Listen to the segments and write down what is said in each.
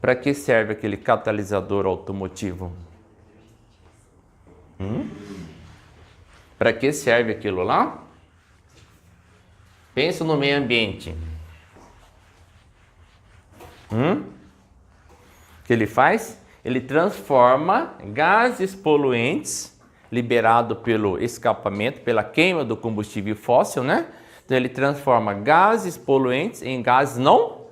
Para que serve aquele catalisador automotivo? Para que serve aquilo lá? Pensa no meio ambiente. O que ele faz? Ele transforma gases poluentes liberados pelo escapamento, pela queima do combustível fóssil, né? Então ele transforma gases poluentes em gases não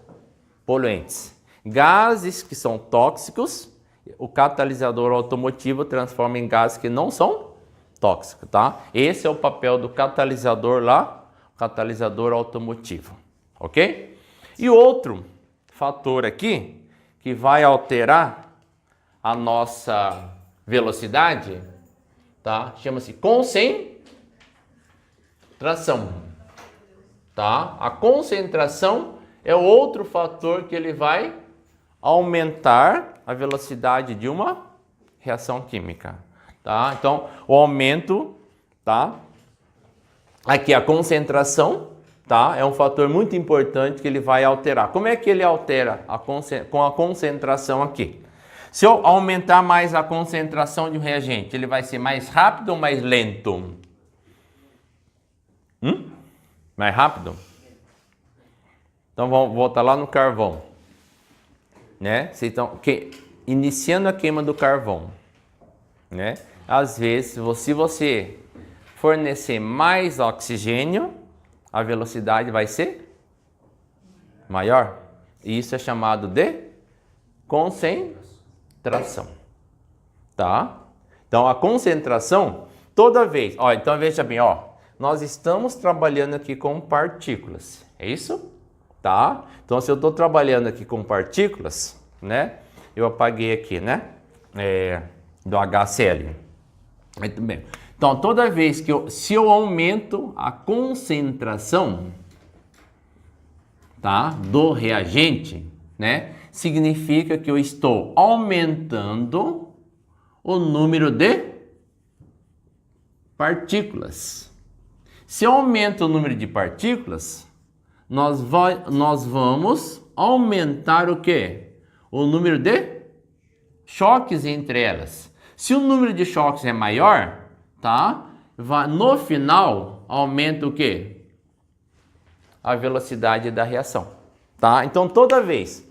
poluentes. Gases que são tóxicos, o catalisador automotivo transforma em gases que não são tóxicos, tá? Esse é o papel do catalisador lá, catalisador automotivo, ok? E outro fator aqui que vai alterar a nossa velocidade, tá? Chama-se concentração, tá? A concentração é outro fator que ele vai aumentar a velocidade de uma reação química, tá? Então, o aumento, tá? Aqui a concentração, tá? É um fator muito importante que ele vai alterar. Como é que ele altera com a concentração aqui? Se eu aumentar mais a concentração de um reagente, ele vai ser mais rápido ou mais lento? Mais rápido? Então vamos voltar lá no carvão, né? Iniciando a queima do carvão, né? Às vezes, se você fornecer mais oxigênio, a velocidade vai ser maior. E isso é chamado de concentração, tá? Então a concentração, toda vez, ó, então veja bem, ó, nós estamos trabalhando aqui com partículas, é isso? Tá? Então se eu estou trabalhando aqui com partículas, né? Eu apaguei aqui, né? Do HCl. Muito bem. Então toda vez que se eu aumento a concentração, tá? Do reagente, né? Significa que eu estou aumentando o número de partículas. Se eu aumento o número de partículas, nós vamos aumentar o quê? O número de choques entre elas. Se o número de choques é maior, tá? No final, aumenta o quê? A velocidade da reação, tá? Então, toda vez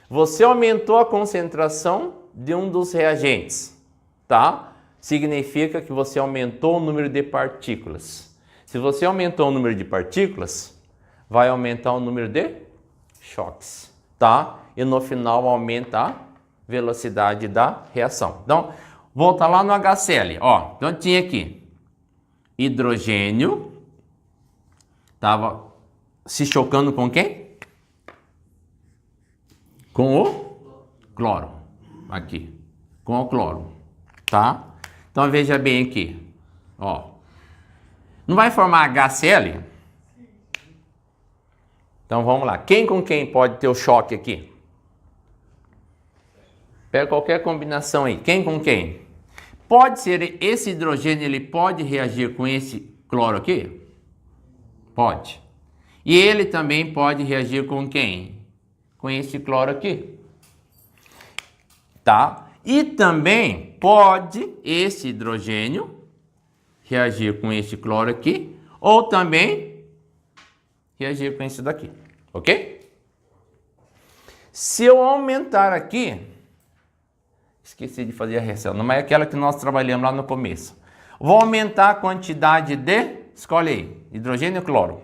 você aumentou a concentração de um dos reagentes, tá? Significa que você aumentou o número de partículas. Se você aumentou o número de partículas, vai aumentar o número de choques, tá? E no final aumenta a velocidade da reação. Então, volta lá no HCl, ó. Então tinha aqui hidrogênio, tava se chocando com quem? Com o cloro, aqui, com o cloro, tá? Então veja bem aqui, ó. Não vai formar HCl? Então vamos lá. Quem com quem pode ter o choque aqui? Pega qualquer combinação aí. Quem com quem? Pode ser esse hidrogênio, ele pode reagir com esse cloro aqui? Pode. E ele também pode reagir com quem? Com esse cloro aqui. Tá? E também pode esse hidrogênio reagir com esse cloro aqui, ou também reagir com esse daqui, ok? Se eu aumentar aqui, esqueci de fazer a reação, não é aquela que nós trabalhamos lá no começo. Vou aumentar a quantidade de, escolhe aí, hidrogênio ou cloro?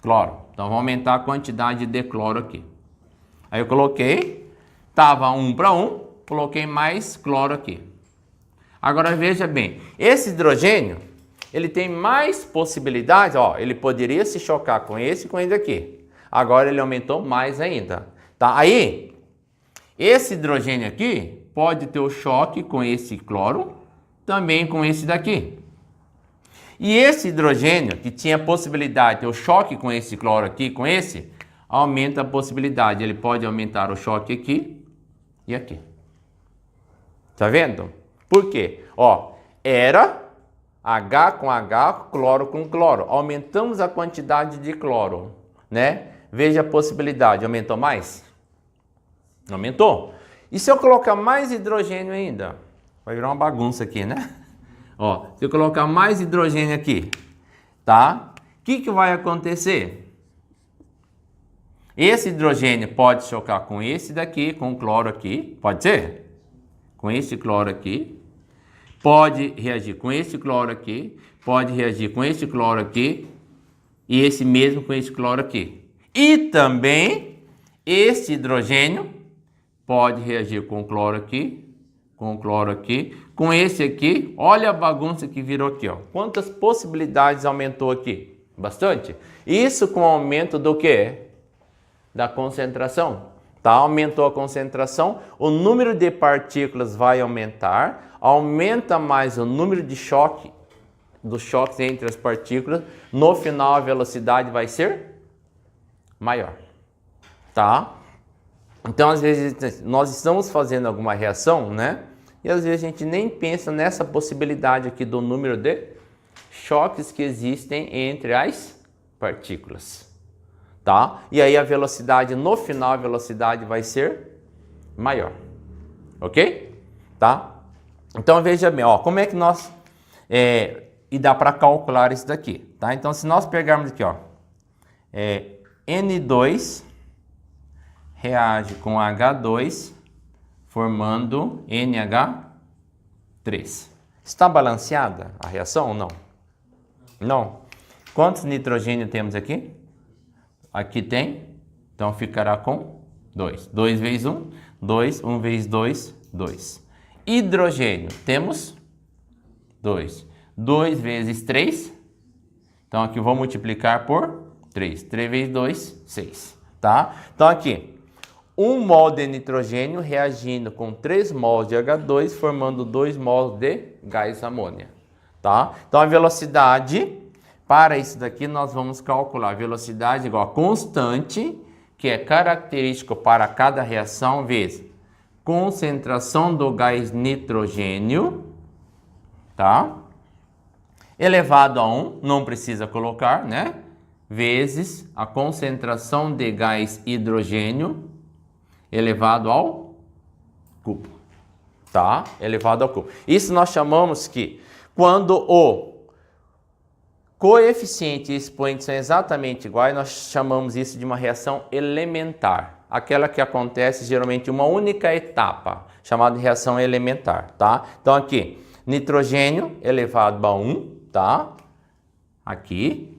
Cloro. Então vou aumentar a quantidade de cloro aqui. Aí eu coloquei, estava 1 para 1, coloquei mais cloro aqui. Agora veja bem, esse hidrogênio, ele tem mais possibilidades, ó, ele poderia se chocar com esse e com esse aqui. Agora ele aumentou mais ainda, tá? Aí, esse hidrogênio aqui pode ter o choque com esse cloro, também com esse daqui. E esse hidrogênio, que tinha a possibilidade de ter o choque com esse cloro aqui, com esse, aumenta a possibilidade. Ele pode aumentar o choque aqui e aqui. Tá vendo? Por quê? Ó, era H com H, cloro com cloro. Aumentamos a quantidade de cloro, né? Veja a possibilidade. Aumentou mais? Aumentou. E se eu colocar mais hidrogênio ainda? Vai virar uma bagunça aqui, né? Ó, se eu colocar mais hidrogênio aqui, tá? O que vai acontecer? Esse hidrogênio pode chocar com esse daqui, com o cloro aqui, pode ser? Com esse cloro aqui. Pode reagir com esse cloro aqui, pode reagir com esse cloro aqui e esse mesmo com esse cloro aqui. E também esse hidrogênio pode reagir com o cloro aqui, com o cloro aqui, com esse aqui. Olha a bagunça que virou aqui, ó. Quantas possibilidades aumentou aqui? Bastante. Isso com o aumento do quê? Da concentração. Tá? Aumentou a concentração, o número de partículas vai aumentar, aumenta mais o número de choque, dos choques entre as partículas, no final a velocidade vai ser maior. Tá? Então, às vezes, nós estamos fazendo alguma reação, né? E às vezes a gente nem pensa nessa possibilidade aqui do número de choques que existem entre as partículas. Tá? E aí a velocidade, no final, a velocidade vai ser maior. Ok? Tá? Então veja bem, ó, como é que nós... e dá para calcular isso daqui. Tá? Então se nós pegarmos aqui, ó, N2 reage com H2 formando NH3. Está balanceada a reação ou não? Não. Quantos nitrogênio temos aqui? Aqui tem, então ficará com 2. 2 vezes 1, 2. 1 vezes 2, 2. Hidrogênio, temos 2. 2 vezes 3, então aqui eu vou multiplicar por 3. 3 vezes 2, 6. Tá? Então aqui, 1 mol de nitrogênio reagindo com 3 mols de H2, formando 2 mols de gás amônia. Tá? Então a velocidade... Para isso daqui, nós vamos calcular a velocidade igual a constante, que é característico para cada reação, vezes concentração do gás nitrogênio, tá? Elevado a 1, não precisa colocar, né? Vezes a concentração de gás hidrogênio elevado ao cubo, tá? Elevado ao cubo. Isso nós chamamos que quando o coeficiente e expoente são exatamente iguais, nós chamamos isso de uma reação elementar. Aquela que acontece geralmente em uma única etapa, chamada de reação elementar, tá? Então aqui, nitrogênio elevado a 1, tá? Aqui,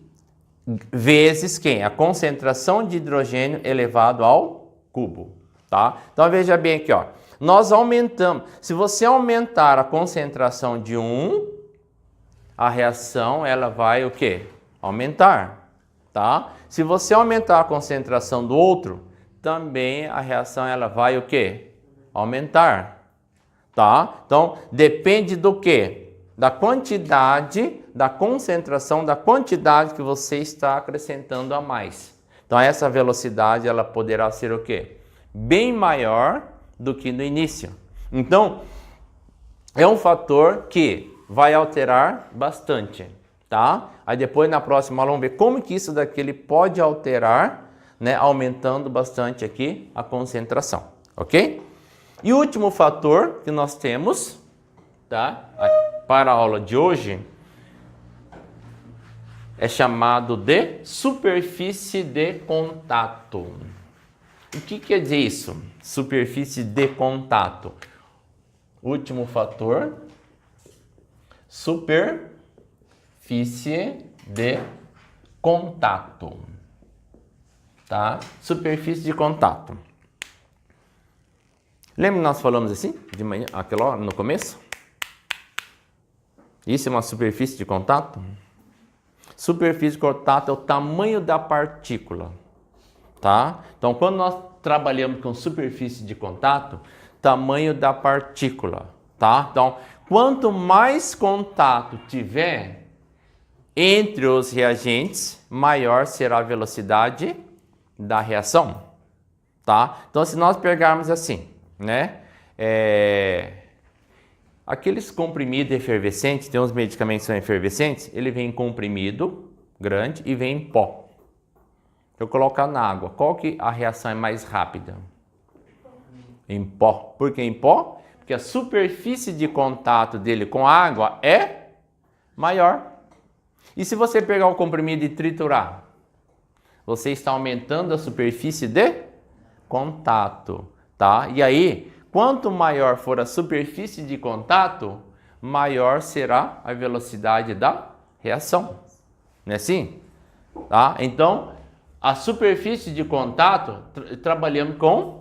vezes quem? A concentração de hidrogênio elevado ao cubo, tá? Então veja bem aqui, ó. Nós aumentamos, se você aumentar a concentração de um, a reação ela vai o quê? Aumentar, tá? Se você aumentar a concentração do outro, também a reação ela vai o quê? Aumentar, tá? Então, depende do quê? Da quantidade, da concentração, da quantidade que você está acrescentando a mais. Então, essa velocidade ela poderá ser o quê? Bem maior do que no início. Então, é um fator que vai alterar bastante, tá? Aí depois na próxima aula vamos ver como que isso daqui ele pode alterar, né? Aumentando bastante aqui a concentração, ok? E o último fator que nós temos, tá? Para a aula de hoje, é chamado de superfície de contato. O que quer dizer isso? Superfície de contato. Último fator, superfície de contato, tá? Superfície de contato. Lembra que nós falamos assim, de manhã, aquela hora, no começo? Isso é uma superfície de contato? Superfície de contato é o tamanho da partícula, tá? Então, quando nós trabalhamos com superfície de contato, tamanho da partícula, tá? Então, quanto mais contato tiver entre os reagentes, maior será a velocidade da reação, tá? Então, se nós pegarmos assim, né? Aqueles comprimidos efervescentes, tem uns medicamentos que são efervescentes, ele vem em comprimido grande e vem em pó. Se eu colocar na água, qual que a reação é mais rápida? Em pó. Por que em pó? Porque a superfície de contato dele com a água é maior. E se você pegar o comprimido e triturar? Você está aumentando a superfície de contato, tá? E aí, quanto maior for a superfície de contato, maior será a velocidade da reação. Não é assim? Tá? Então, a superfície de contato, trabalhamos com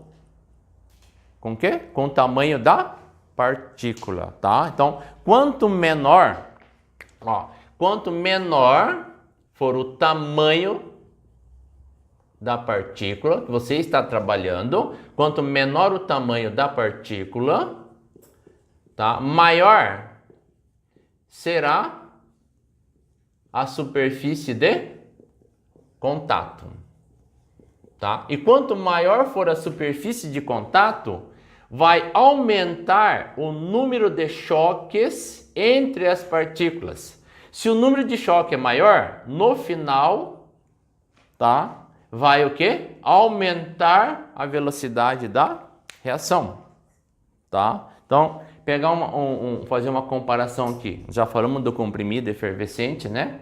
o quê? Com o tamanho da partícula, tá? Então, quanto menor for o tamanho da partícula que você está trabalhando, quanto menor o tamanho da partícula, tá? Maior será a superfície de contato, tá? E quanto maior for a superfície de contato, vai aumentar o número de choques entre as partículas. Se o número de choque é maior, no final, tá? Vai o quê? Aumentar a velocidade da reação, tá? Então, pegar fazer uma comparação aqui. Já falamos do comprimido efervescente, né?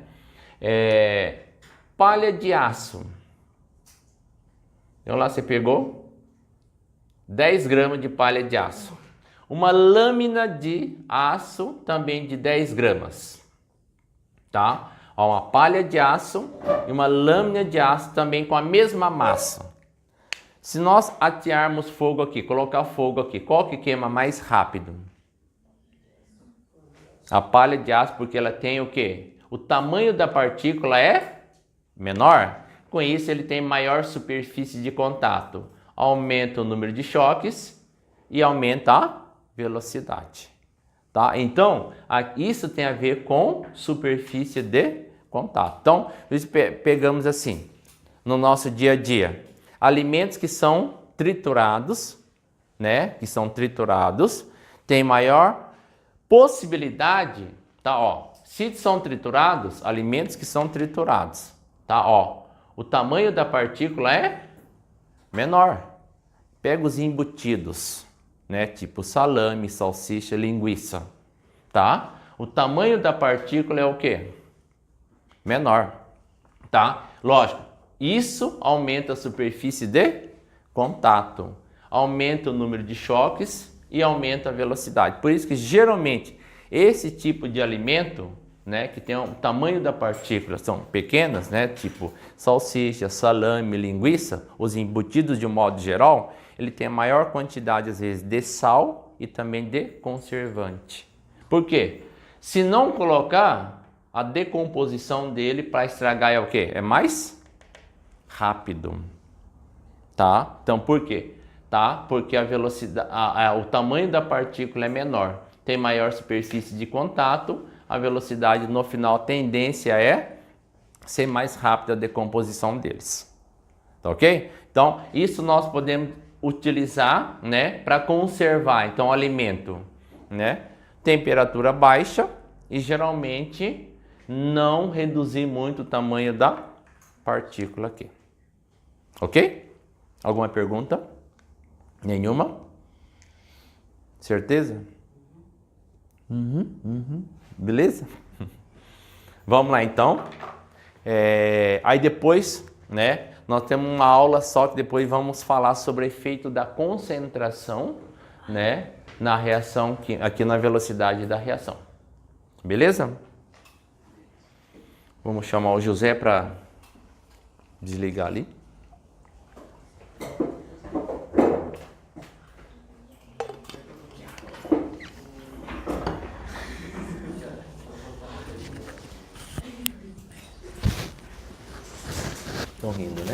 Palha de aço. Então lá você pegou 10 gramas de palha de aço. Uma lâmina de aço também de 10 gramas, tá? Uma palha de aço e uma lâmina de aço também com a mesma massa. Se nós atearmos fogo aqui, colocar fogo aqui, qual que queima mais rápido? A palha de aço, porque ela tem o quê? O tamanho da partícula é menor. Com isso, ele tem maior superfície de contato. Aumenta o número de choques e aumenta a velocidade. Tá? Então, isso tem a ver com superfície de contato. Então, pegamos assim, no nosso dia a dia, alimentos que são triturados, né? Que são triturados, tem maior possibilidade, tá? Ó, se são triturados, alimentos que são triturados, tá? Ó, o tamanho da partícula é menor. Pega os embutidos, né? Tipo salame, salsicha, linguiça, tá? O tamanho da partícula é o quê? Menor, tá? Lógico, isso aumenta a superfície de contato, aumenta o número de choques e aumenta a velocidade. Por isso que geralmente esse tipo de alimento, né, que tem o tamanho da partícula são pequenas, né, tipo salsicha, salame, linguiça, os embutidos de um modo geral, ele tem a maior quantidade às vezes de sal e também de conservante. Por quê? Se não colocar, a decomposição dele para estragar é o quê? É mais rápido, tá? Então por quê? Tá? Porque a velocidade, o tamanho da partícula é menor, tem maior superfície de contato, a velocidade no final, a tendência é ser mais rápida a decomposição deles, tá ok? Então isso nós podemos utilizar, né, para conservar, então, alimento, né, temperatura baixa e geralmente não reduzir muito o tamanho da partícula aqui, ok? Alguma pergunta? Nenhuma? Certeza? Beleza? Vamos lá então. Aí depois, né, nós temos uma aula só que depois vamos falar sobre o efeito da concentração, né, na reação, aqui na velocidade da reação. Beleza? Vamos chamar o José para desligar ali. Estão rindo, né?